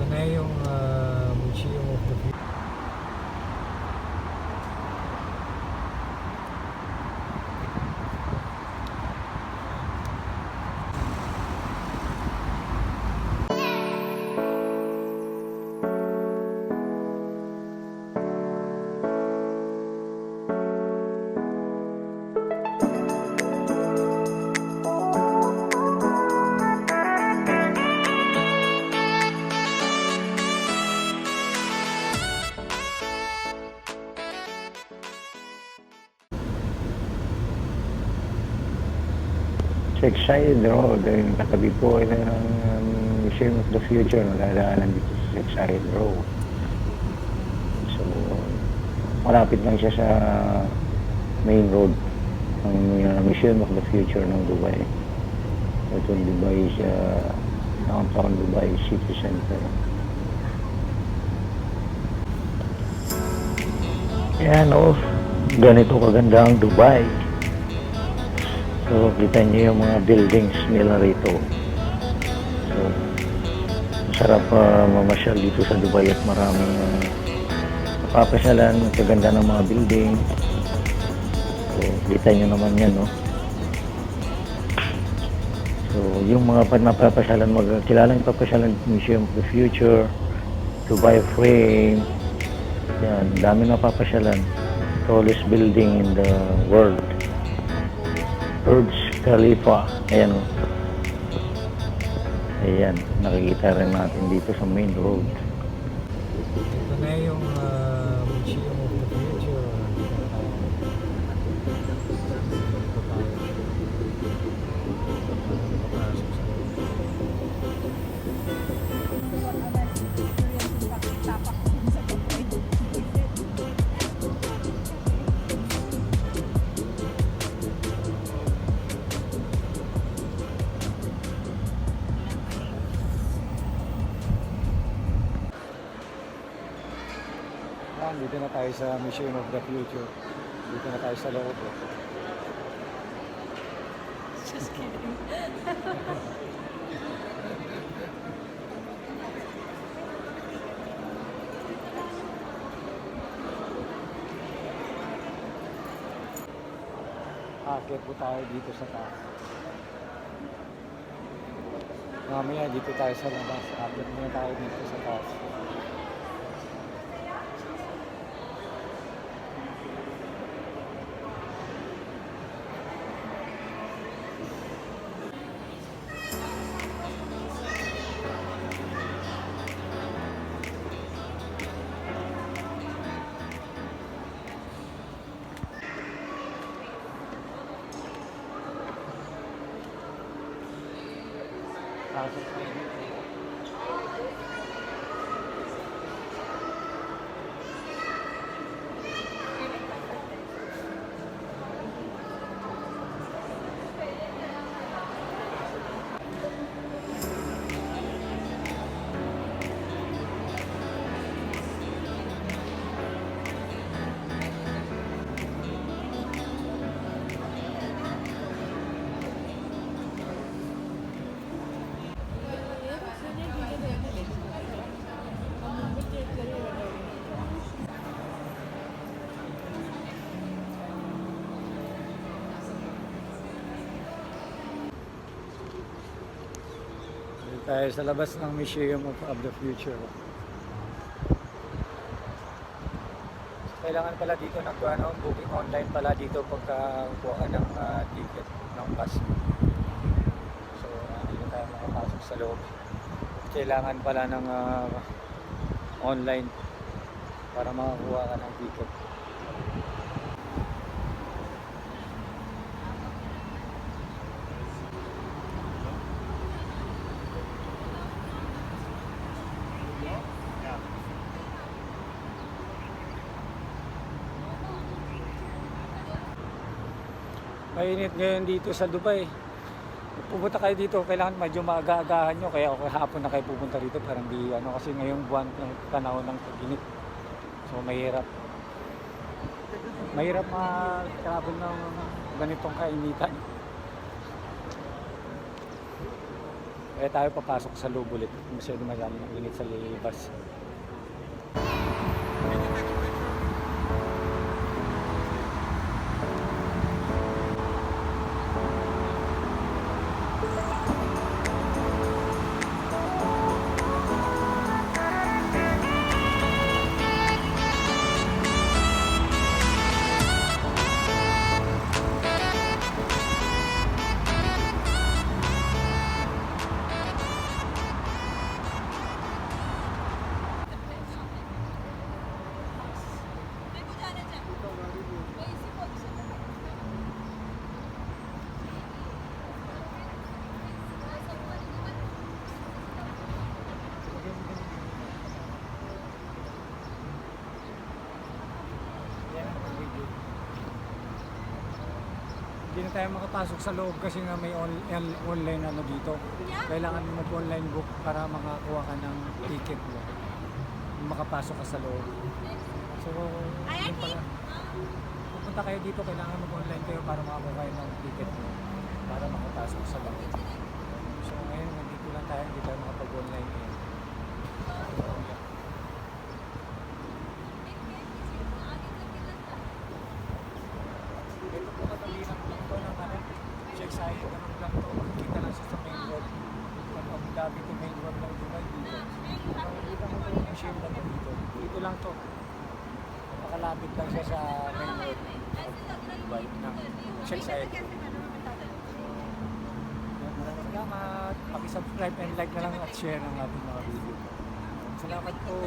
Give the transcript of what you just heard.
na yung Museum of the Future. Lakeside Road, yung katabi po ng Museum of the Future, nalalaanan dito sa Lakeside Road. So, malapit lang siya sa main road ng Museum of the Future ng Dubai. Ito Dubai sa downtown Dubai City Center. Yan ganito kaganda ang Dubai. So, kita niyo yung mga buildings nila rito. So, masarap mamasyal dito sa Dubai at maraming napapasyalan, kaganda ng mga building. So, kita niyo naman yan, no? So, yung mga napapasyalan, kilalang papasyalan Museum of the Future, Dubai Frame, yan, dami napapasyalan. Tallest building in the world. Burj Khalifa. Ayan o. Ayan. Nakikita rin natin dito sa main road. Ito na yung Museum of the Future. Dito na tayo sa Museum of the Future. Dito na tayo sa loob. Just kidding. Akit po tayo dito sa taas. Mamaya dito tayo sa labas. Akit muna tayo dito sa taas. Pasok tayo dito. Tayo sa labas ng Museum of the Future. Kailangan pala dito ng booking online pala dito pagka kuha ka ng ticket ng bus. So, dito tayo makapasok sa loob. Kailangan pala ng online para makakuha ka ng ticket. Mainit ngayon dito sa Dubai. Pupunta kayo dito, kailangan medyo maaga-agahan nyo. Kaya ako hapon na kayo pupunta dito. Parang di kasi ngayong buwan ng panahon ng tag-init. So mahirap. Mahirap ma-travel ng ganitong kainitan. Kaya tayo papasok sa loob ulit. Masyado madami ng init sa labas. Hindi na tayo makapasok sa loob kasi nga may online ano dito. Kailangan mo mag-online book para makakuha ka ng ticket mo. Makapasok ka sa loob. So, yun pala. Pupunta kayo dito, kailangan mag-online kayo para makakuha kayo ng ticket mo para makapasok sa loob. So, ngayon, nandito lang tayo, hindi tayo makapag-online ngayon. Ito po katali lang to ng ano, check sa iyo, ganun lang to. Kita lang siya sa main road. From Abu Dhabi to main road ng Dubai dito. Makikita mo to yung share na to dito. Dito lang to. Napakalapit lang siya sa main road of Dubai ng check sa iyo. Maraming salamat. Paki-subscribe and like na lang at share ng ating mga video. Salamat po.